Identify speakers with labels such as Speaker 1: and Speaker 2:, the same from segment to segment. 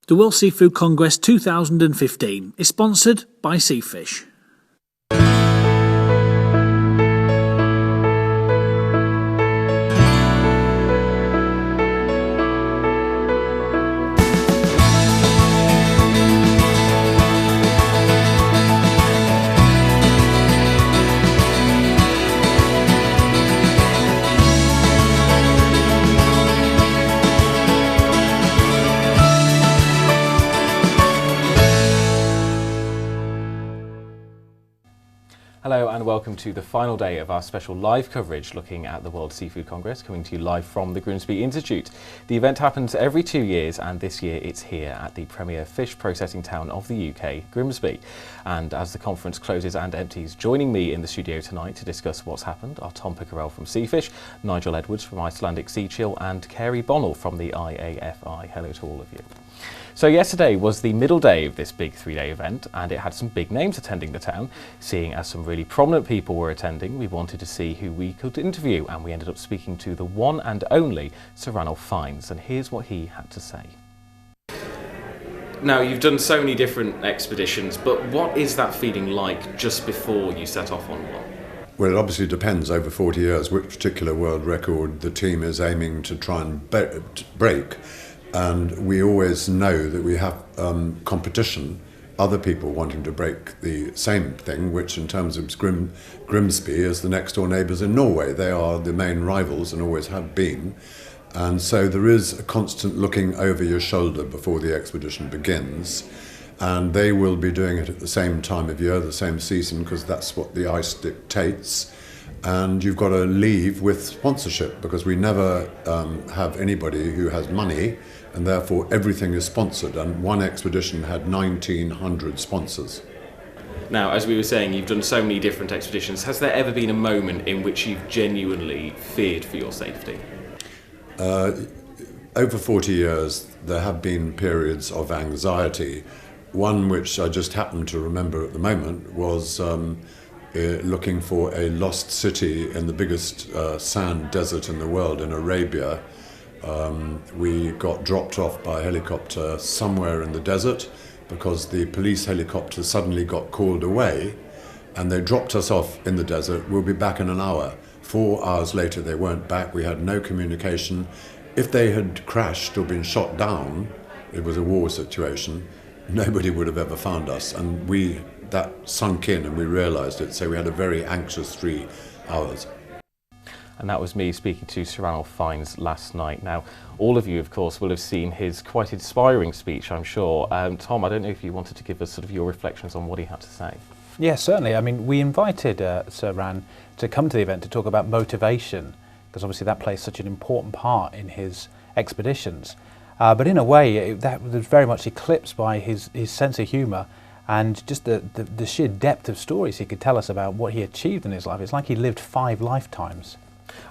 Speaker 1: The World Seafood Congress 2015 is sponsored by Seafish.
Speaker 2: Hello and welcome to the final day of our special live coverage looking at the World Seafood Congress, coming to you live from the Grimsby Institute. The event happens every 2 years, and this year it's here at the premier fish processing town of the UK, Grimsby. And as the conference closes and empties, joining me in the studio tonight to discuss what's happened are Tom Pickerell from Seafish, Nigel Edwards from Icelandic Sea Chill and Kerry Bonnell from the IAFI. Hello to all of you. So yesterday was the middle day of this big 3-day event, and it had some big names attending the town. Seeing as some really prominent people were attending, we wanted to see who we could interview, and we ended up speaking to the one and only Sir Ranulph Fiennes, and here's what he had to say. Now, you've done so many different expeditions, but what is that feeling like just before you set off on one?
Speaker 3: Well, it obviously depends over 40 years which particular world record the team is aiming to try and break. And we always know that we have competition, other people wanting to break the same thing, which in terms of Grimsby is the next door neighbours in Norway. They are the main rivals and always have been. And so there is a constant looking over your shoulder before the expedition begins. And they will be doing it at the same time of year, the same season, because that's what the ice dictates. And you've got to leave with sponsorship, because we never have anybody who has money, and therefore everything is sponsored. And one expedition had 1,900 sponsors.
Speaker 2: Now, as we were saying, you've done so many different expeditions. Has there ever been a moment in which you've genuinely feared for your safety?
Speaker 3: Over 40 years, there have been periods of anxiety. One which I just happen to remember at the moment was looking for a lost city in the biggest sand desert in the world, in Arabia. We got dropped off by helicopter somewhere in the desert because the police helicopter suddenly got called away, and they dropped us off in the desert. We'll be back in an hour. 4 hours later they weren't back. We had no communication. If they had crashed or been shot down, it was a war situation, nobody would have ever found us. And that sunk in and we realised it, so we had a very anxious 3 hours.
Speaker 2: And that was me speaking to Sir Ranulph Fiennes last night. Now, all of you, of course, will have seen his quite inspiring speech, I'm sure. Tom, I don't know if you wanted to give us sort of your reflections on what he had to say.
Speaker 4: Yeah, certainly. I mean, we invited Sir Ran to come to the event to talk about motivation, because obviously that plays such an important part in his expeditions. But in a way, that was very much eclipsed by his sense of humour and just the sheer depth of stories he could tell us about what he achieved in his life. It's like he lived 5 lifetimes.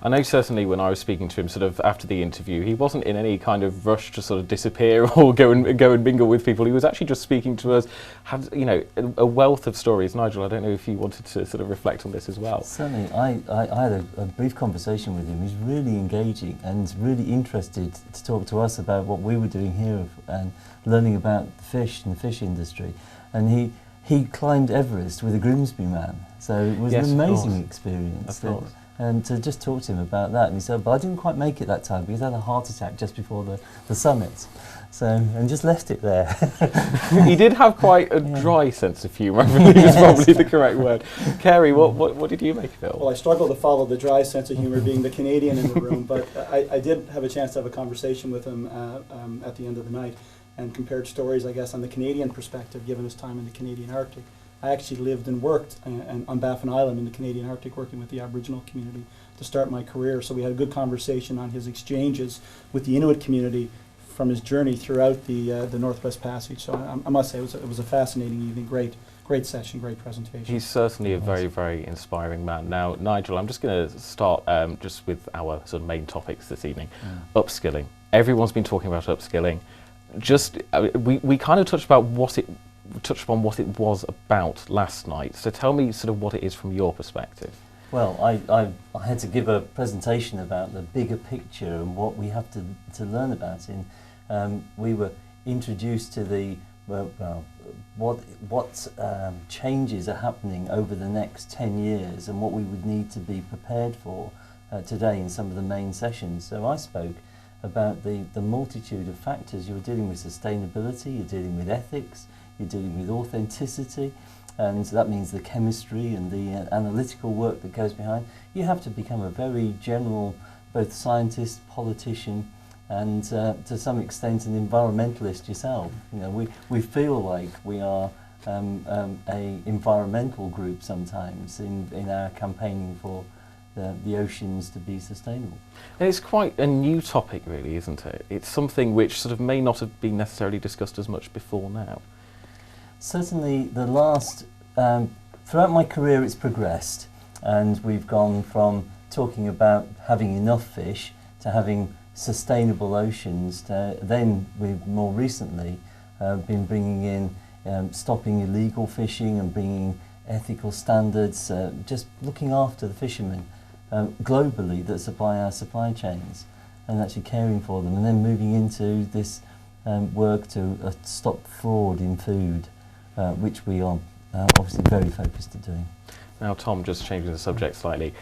Speaker 2: I know certainly when I was speaking to him sort of after the interview, he wasn't in any kind of rush to sort of disappear or go and mingle with people. He was actually just speaking to us, had, you know, a wealth of stories. Nigel, I don't know if you wanted to sort of reflect on this as well.
Speaker 5: Certainly, I had a brief conversation with him. He's really engaging and really interested to talk to us about what we were doing here and learning about the fish and the fish industry. And he climbed Everest with a Grimsby man, so it was an amazing experience.
Speaker 2: Of course.
Speaker 5: And to just talk to him about that, and he said, but I didn't quite make it that time because I had a heart attack just before the summit. So, and just left it there.
Speaker 2: He did have quite a dry sense of humour, I believe is probably the correct word. Kerry, what did you make of it?
Speaker 6: Well, I struggle to follow the dry sense of humour being the Canadian in the room, but I did have a chance to have a conversation with him at the end of the night and compared stories, I guess, on the Canadian perspective, given his time in the Canadian Arctic. I actually lived and worked on Baffin Island in the Canadian Arctic, working with the Aboriginal community to start my career. So we had a good conversation on his exchanges with the Inuit community from his journey throughout the Northwest Passage. So I must say it was a fascinating evening, great session, great presentation.
Speaker 2: He's certainly a very, very inspiring man. Now, Nigel, I'm just going to start just with our sort of main topics this evening. Upskilling. Everyone's been talking about upskilling. Just we kind of touched upon what it was about last night. So tell me sort of what it is from your perspective.
Speaker 5: Well, I had to give a presentation about the bigger picture and what we have to learn about. We were introduced to the what changes are happening over the next 10 years and what we would need to be prepared for today in some of the main sessions. So I spoke about the multitude of factors. You're dealing with sustainability, you're dealing with ethics, you're dealing with authenticity, and that means the chemistry and the analytical work that goes behind. You have to become a very general, both scientist, politician, and to some extent an environmentalist yourself. You know, we feel like we are a environmental group sometimes in our campaigning for the oceans to be sustainable.
Speaker 2: And it's quite a new topic really, isn't it? It's something which sort of may not have been necessarily discussed as much before now.
Speaker 5: Certainly the last, throughout my career it's progressed, and we've gone from talking about having enough fish to having sustainable oceans, to then we've more recently been bringing in stopping illegal fishing and bringing ethical standards, just looking after the fishermen globally that supply our supply chains and actually caring for them, and then moving into this work to stop fraud in food, which we are obviously very focused at doing.
Speaker 2: Now Tom, just changing the subject slightly,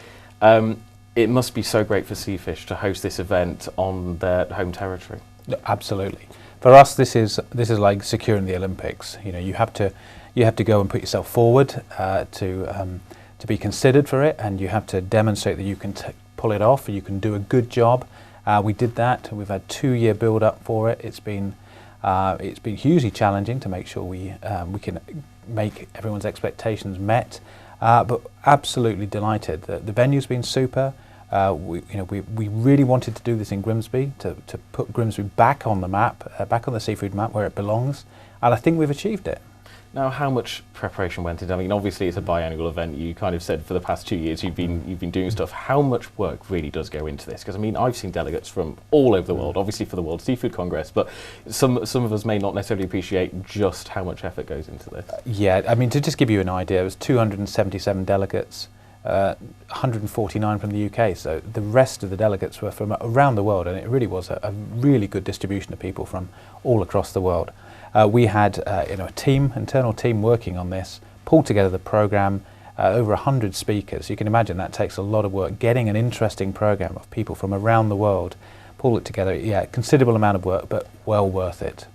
Speaker 2: it must be so great for Seafish to host this event on their home territory.
Speaker 4: Absolutely. For us, this is like securing the Olympics. You know, you have to go and put yourself forward to be considered for it, and you have to demonstrate that you can pull it off, you can do a good job. We did that. We've had 2-year build up for it. It's been hugely challenging to make sure we can make everyone's expectations met. But absolutely delighted. The venue's been super. We really wanted to do this in Grimsby, to put Grimsby back on the map, back on the seafood map where it belongs, and I think we've achieved it.
Speaker 2: Now, how much preparation went into it? I mean, obviously it's a biannual event. You kind of said for the past 2 years you've been doing stuff. How much work really does go into this? Because I mean, I've seen delegates from all over the world, obviously for the World Seafood Congress, but some of us may not necessarily appreciate just how much effort goes into this. Yeah,
Speaker 4: I mean, to just give you an idea, it was 277 delegates, 149 from the UK, so the rest of the delegates were from around the world, and it really was a really good distribution of people from all across the world. We had a internal team working on this, pulled together the programme, over 100 speakers. You can imagine that takes a lot of work, getting an interesting programme of people from around the world, pull it together. Yeah, considerable amount of work, but well worth it.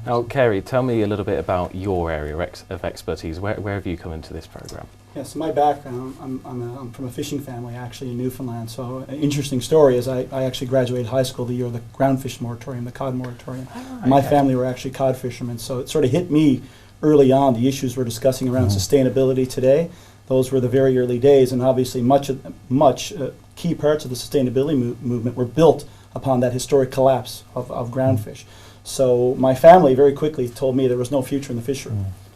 Speaker 2: Now, Kerry, tell me a little bit about your area of expertise. Where have you come into this programme?
Speaker 6: Yeah, so my background, I'm from a fishing family actually in Newfoundland. So an interesting story is I actually graduated high school the year of the groundfish moratorium, the cod moratorium.
Speaker 2: Oh,
Speaker 6: my family were actually cod fishermen, so it sort of hit me early on, the issues we're discussing around sustainability today. Those were the very early days, and obviously much key parts of the sustainability movement were built upon that historic collapse of groundfish. So my family very quickly told me there was no future in the fishery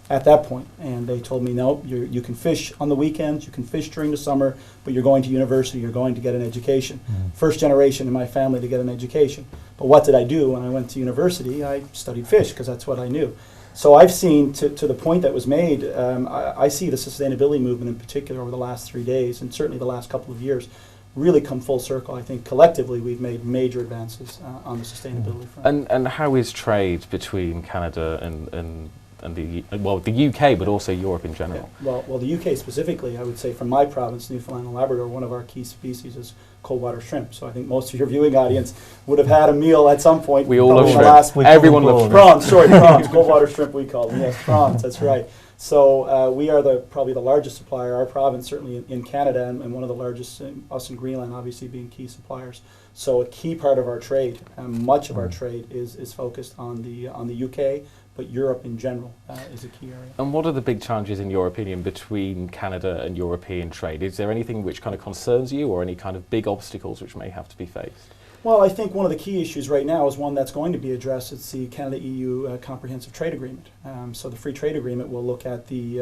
Speaker 6: at that point, and they told me, no, you can fish on the weekends, you can fish during the summer, but you're going to university, you're going to get an education. First generation in my family to get an education. But what did I do when I went to university? I studied fish because that's what I knew. So I've seen, to the point that was made, I see the sustainability movement in particular over the last 3 days, and certainly the last couple of years, really come full circle. I think collectively we've made major advances on the sustainability front.
Speaker 2: And how is trade between Canada and the UK, but also Europe in general?
Speaker 6: Yeah. Well, the UK specifically, I would say from my province, Newfoundland and Labrador, one of our key species is cold water shrimp. So I think most of your viewing audience would have had a meal at some point.
Speaker 2: We all love shrimp.
Speaker 6: Everyone loves prawns. Sorry, prawns. Cold water shrimp we call them. Yes, prawns. That's right. So we are probably the largest supplier, our province certainly in Canada, and one of the largest, us in Greenland obviously being key suppliers. So a key part of our trade, much of our trade is focused on the UK, but Europe in general is a key area.
Speaker 2: And what are the big challenges in your opinion between Canada and European trade? Is there anything which kind of concerns you, or any kind of big obstacles which may have to be faced?
Speaker 6: Well, I think one of the key issues right now is one that's going to be addressed. It's the Canada-EU Comprehensive Trade Agreement. So the Free Trade Agreement will look at the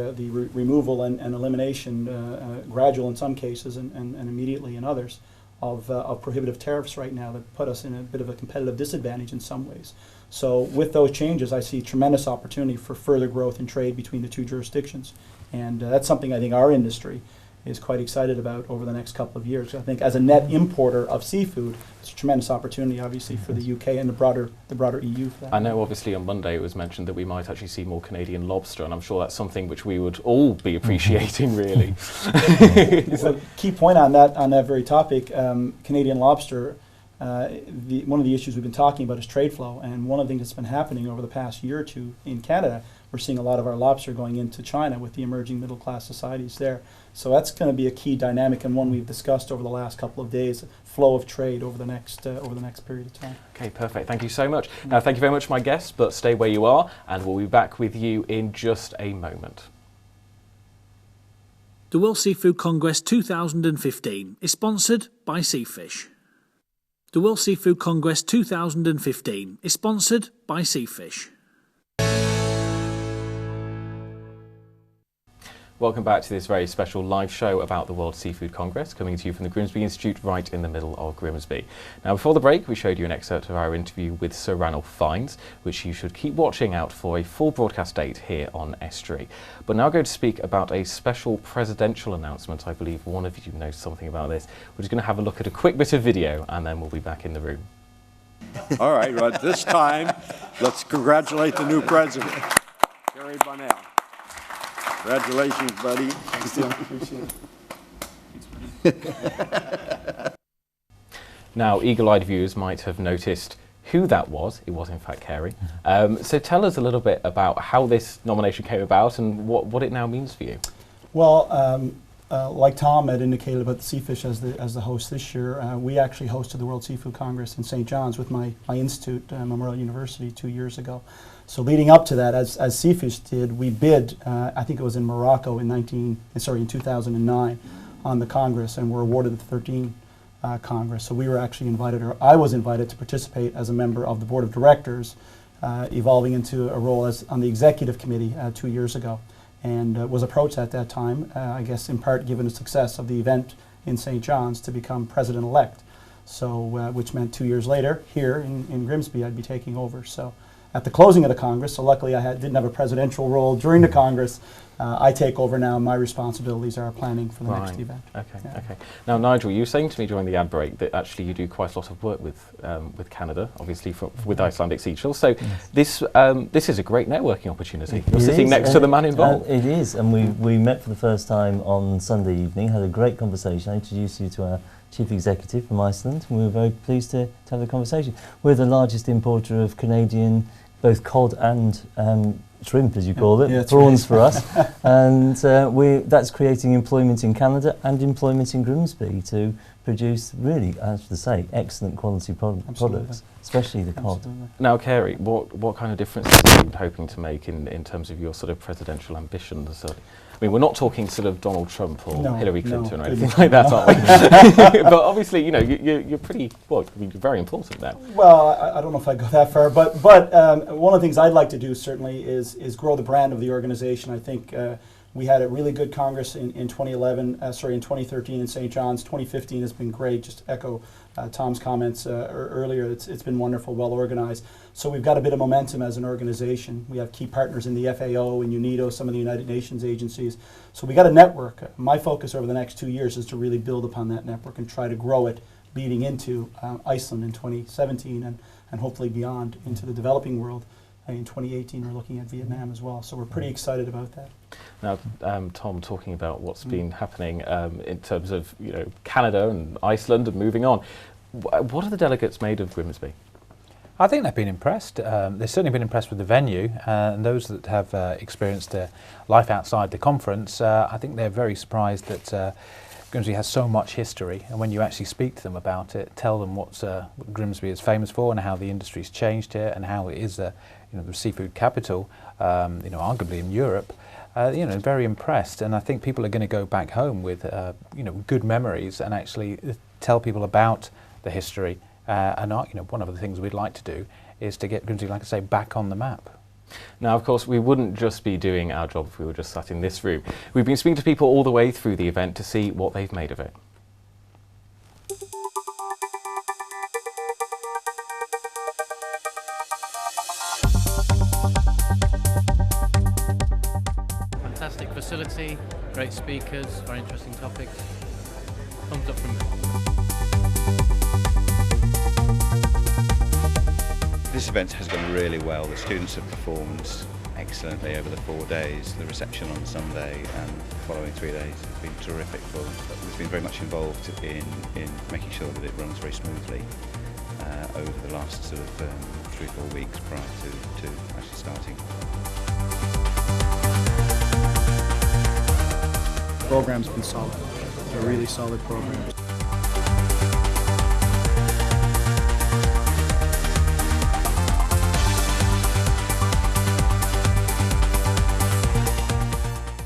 Speaker 6: removal and elimination, gradual in some cases and immediately in others, of prohibitive tariffs right now that put us in a bit of a competitive disadvantage in some ways. So with those changes, I see tremendous opportunity for further growth in trade between the two jurisdictions. And that's something I think our industry is quite excited about over the next couple of years. I think as a net importer of seafood, it's a tremendous opportunity, obviously, for the UK and the broader EU. For that.
Speaker 2: I know, obviously, on Monday it was mentioned that we might actually see more Canadian lobster, and I'm sure that's something which we would all be appreciating, really.
Speaker 6: Well, key point on that very topic, Canadian lobster. One of the issues we've been talking about is trade flow, and one of the things that's been happening over the past year or two in Canada, we're seeing a lot of our lobster going into China with the emerging middle class societies there. So that's going to be a key dynamic, and one we've discussed over the last couple of days, flow of trade over the next period of time.
Speaker 2: Okay, perfect. Thank you so much. Now, thank you very much, my guests, but stay where you are, and we'll be back with you in just a moment.
Speaker 1: The World Seafood Congress 2015 is sponsored by Seafish. The World Seafood Congress 2015 is sponsored by Seafish.
Speaker 2: Welcome back to this very special live show about the World Seafood Congress, coming to you from the Grimsby Institute right in the middle of Grimsby. Now, before the break, we showed you an excerpt of our interview with Sir Ranulph Fiennes, which you should keep watching out for a full broadcast date here on Estuary. But now going to speak about a special presidential announcement. I believe one of you knows something about this. We're just going to have a look at a quick bit of video, and then we'll be back in the room.
Speaker 7: All right, well, this time, let's congratulate the new president, Kerry Bunnell. Congratulations, buddy.
Speaker 6: Thanks, Tim. Appreciate it.
Speaker 2: Now, eagle-eyed viewers might have noticed who that was. It was, in fact, Kerry. So tell us a little bit about how this nomination came about and what it now means for you.
Speaker 6: Well, like Tom had indicated about the Seafish as the host this year, we actually hosted the World Seafood Congress in St. John's with my institute, Memorial University, 2 years ago. So leading up to that, as Seafish did, we bid, I think it was in Morocco in 2009 on the Congress, and were awarded the 13 Congress. So we were actually invited, or I was invited to participate as a member of the board of directors, evolving into a role as on the executive committee 2 years ago, and was approached at that time, I guess in part given the success of the event in St. John's, to become president-elect. So, which meant 2 years later, here in Grimsby, I'd be taking over. So, at the closing of the Congress, so luckily I didn't have a presidential role during the Congress, I take over now. My responsibilities are planning for the next event.
Speaker 2: Okay,
Speaker 6: Yeah.
Speaker 2: okay. Now, Nigel, you were saying to me during the ad break that actually you do quite a lot of work with Canada, obviously with Icelandic Seashells. So this is a great networking opportunity. You're sitting next to the man involved.
Speaker 5: It is, and we met for the first time on Sunday evening, had a great conversation. I introduced you to our Chief Executive from Iceland, and we were very pleased to have the conversation. We're the largest importer of Canadian, both cod and shrimp, as you call it, prawns for us, and that's creating employment in Canada and employment in Grimsby to produce really, I have to say, excellent quality products, especially the cod.
Speaker 2: Now, Kerry, what kind of difference are you hoping to make in terms of your sort of presidential ambitions? I mean, we're not talking sort of Donald Trump or Hillary Clinton or anything like that, are we? But obviously, you know, you're pretty, well, I mean, you're very important now.
Speaker 6: Well, I don't know if I go that far, but one of the things I'd like to do certainly is grow the brand of the organization. I think we had a really good Congress in 2013 in St. John's. 2015 has been great. Just to echo Tom's comments earlier, it's been wonderful, well organized. So we've got a bit of momentum as an organization. We have key partners in the FAO and UNIDO, some of the United Nations agencies. So we got a network. My focus over the next 2 years is to really build upon that network and try to grow it leading into Iceland in 2017 and hopefully beyond into the developing world. In 2018, we're looking at Vietnam as well. So we're pretty excited about that.
Speaker 2: Now, Tom, talking about what's been happening in terms of Canada and Iceland and moving on, what are the delegates made of Grimsby?
Speaker 4: I think they've been impressed. They've certainly been impressed with the venue, and those that have experienced life outside the conference, I think they're very surprised that Grimsby has so much history, and when you actually speak to them about it, tell them what Grimsby is famous for and how the industry's changed here and how it is the seafood capital, arguably in Europe, very impressed. And I think people are going to go back home with good memories and actually tell people about the history. And one of the things we'd like to do is to get Grimsby, like I say, back on the map.
Speaker 2: Now, of course, we wouldn't just be doing our job if we were just sat in this room. We've been speaking to people all the way through the event to see what they've made of it.
Speaker 8: Fantastic facility, great speakers, very interesting topics. Thumbs up from me.
Speaker 9: This event has gone really well. The students have performed excellently over the 4 days. The reception on Sunday and the following 3 days has been terrific for them. We've been very much involved in making sure that it runs very smoothly over the last sort of 3 or 4 weeks prior to actually starting.
Speaker 6: The program's been solid, a really solid program.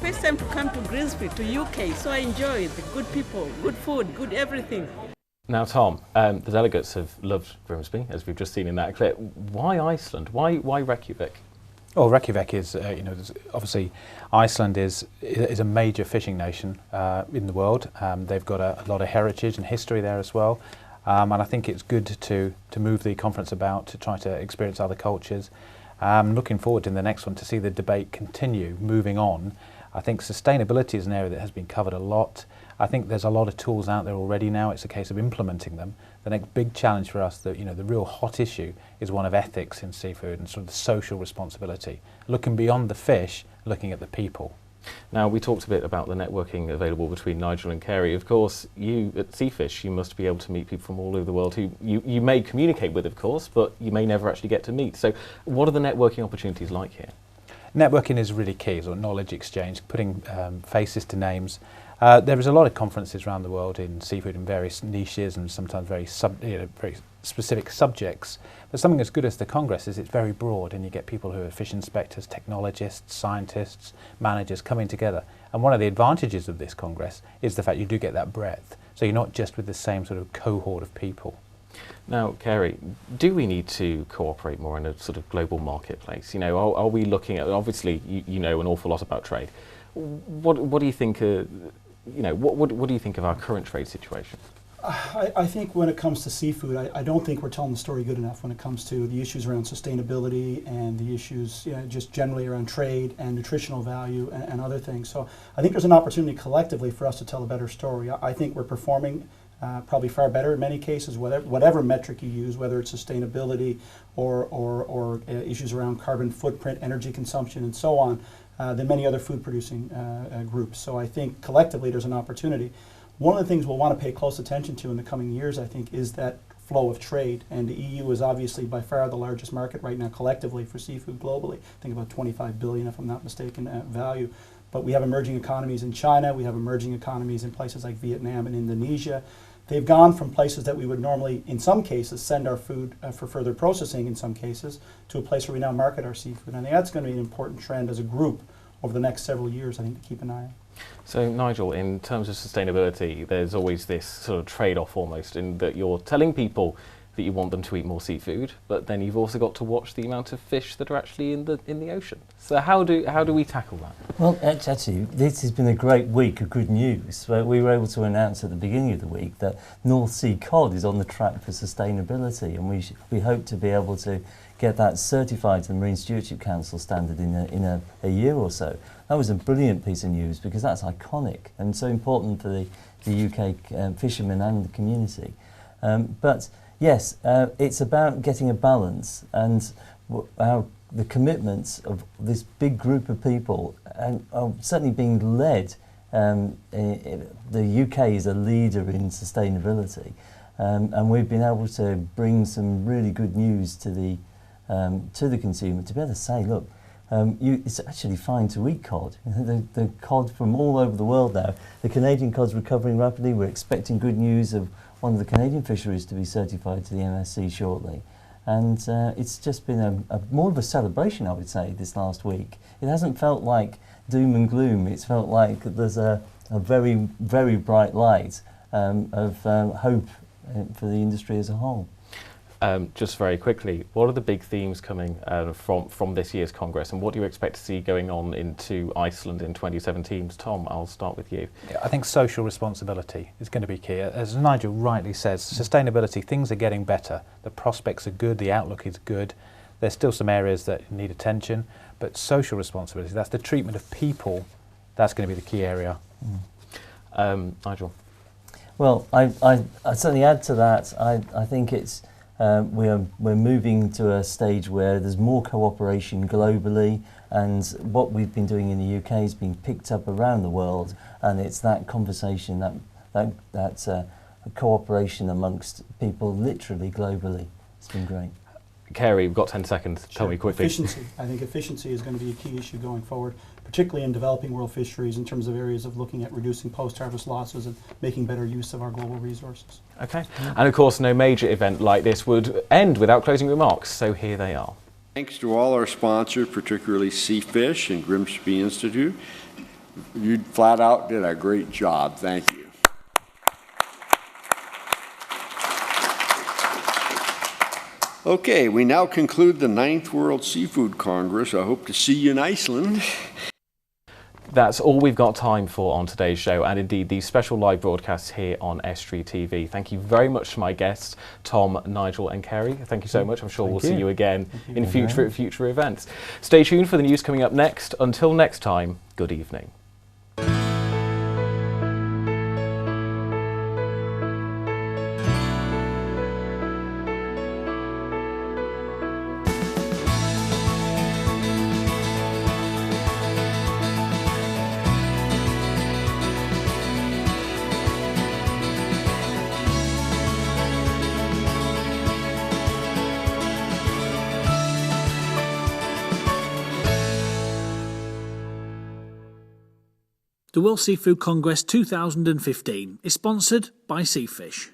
Speaker 10: First time to come to Grimsby, to UK, so I enjoy it. The good people, good food, good everything.
Speaker 2: Now, Tom, the delegates have loved Grimsby, as we've just seen in that clip. Why Iceland? Why Reykjavik?
Speaker 4: Well, Reykjavik is, obviously Iceland is a major fishing nation in the world. They've got a lot of heritage and history there as well. And I think it's good to move the conference about, to try to experience other cultures. I'm looking forward in the next one to see the debate continue moving on. I think sustainability is an area that has been covered a lot. I think there's a lot of tools out there already now. It's a case of implementing them. The next big challenge for us, the real hot issue, is one of ethics in seafood and sort of the social responsibility. Looking beyond the fish, looking at the people.
Speaker 2: Now, we talked a bit about the networking available between Nigel and Kerry. Of course, you at Seafish, you must be able to meet people from all over the world who you may communicate with, of course, but you may never actually get to meet. So what are the networking opportunities like here?
Speaker 4: Networking is really key, so knowledge exchange, putting faces to names. There is a lot of conferences around the world in seafood in various niches and sometimes very specific subjects. But something as good as the Congress is it's very broad, and you get people who are fish inspectors, technologists, scientists, managers coming together. And one of the advantages of this Congress is the fact you do get that breadth. So you're not just with the same sort of cohort of people.
Speaker 2: Now, Kerry, do we need to cooperate more in a sort of global marketplace? You know, are we looking at, obviously, you know an awful lot about trade. What do you think, what do you think of our current trade situation?
Speaker 6: I think when it comes to seafood, I don't think we're telling the story good enough when it comes to the issues around sustainability and the issues just generally around trade and nutritional value and other things. So I think there's an opportunity collectively for us to tell a better story. I think we're performing probably far better in many cases, whatever metric you use, whether it's sustainability or issues around carbon footprint, energy consumption, and so on, than many other food producing groups. So I think collectively there's an opportunity. One of the things we'll want to pay close attention to in the coming years, I think, is that flow of trade. And the EU is obviously by far the largest market right now collectively for seafood globally. I think about 25 billion, if I'm not mistaken, value. But we have emerging economies in China, we have emerging economies in places like Vietnam and Indonesia. They've gone from places that we would normally, in some cases, send our food for further processing in some cases, to a place where we now market our seafood. And I think that's going to be an important trend as a group over the next several years, I think, to keep an eye on.
Speaker 2: So, Nigel, in terms of sustainability, there's always this sort of trade-off almost in that you're telling people that you want them to eat more seafood, but then you've also got to watch the amount of fish that are actually in the ocean. So how do we tackle that?
Speaker 5: Well, actually, this has been a great week of good news. We were able to announce at the beginning of the week that North Sea cod is on the track for sustainability, and we hope to be able to get that certified to the Marine Stewardship Council standard in a year or so. That was a brilliant piece of news because that's iconic and so important for the UK fishermen and the community. But yes, it's about getting a balance, and the commitments of this big group of people and are certainly being led. The UK is a leader in sustainability, and we've been able to bring some really good news to the consumer to be able to say, look, it's actually fine to eat cod. The cod from all over the world now. The Canadian cod's recovering rapidly. We're expecting good news of one of the Canadian fisheries to be certified to the MSC shortly. And it's just been more of a celebration, I would say, this last week. It hasn't felt like doom and gloom. It's felt like there's a very, very bright light of hope for the industry as a whole.
Speaker 2: Just very quickly, what are the big themes coming from this year's Congress, and what do you expect to see going on into Iceland in 2017? Tom, I'll start with you.
Speaker 4: Yeah, I think social responsibility is going to be key. As Nigel rightly says, sustainability, things are getting better. The prospects are good, the outlook is good. There's still some areas that need attention, but social responsibility, that's the treatment of people that's going to be the key area.
Speaker 2: Nigel?
Speaker 5: Well, I certainly add to that. I think it's we're moving to a stage where there's more cooperation globally, and what we've been doing in the UK is being picked up around the world, and it's that conversation, that cooperation amongst people literally globally. It's been great.
Speaker 2: Kerry, we've got 10 seconds. Tell me quickly.
Speaker 6: Efficiency. I think efficiency is going to be a key issue going forward, particularly in developing world fisheries in terms of areas of looking at reducing post-harvest losses and making better use of our global resources.
Speaker 2: Okay. And of course, no major event like this would end without closing remarks, so here they are.
Speaker 7: Thanks to all our sponsors, particularly Seafish and Grimsby Institute. You flat out did a great job. Thank you. Okay, we now conclude the 9th World Seafood Congress. I hope to see you in Iceland.
Speaker 2: That's all we've got time for on today's show, and indeed these special live broadcasts here on Estuary TV. Thank you very much to my guests, Tom, Nigel and Kerry. Thank you so much. I'm sure we'll see you again in future events. Stay tuned for the news coming up next. Until next time, good evening.
Speaker 1: The World Seafood Congress 2015 is sponsored by Seafish.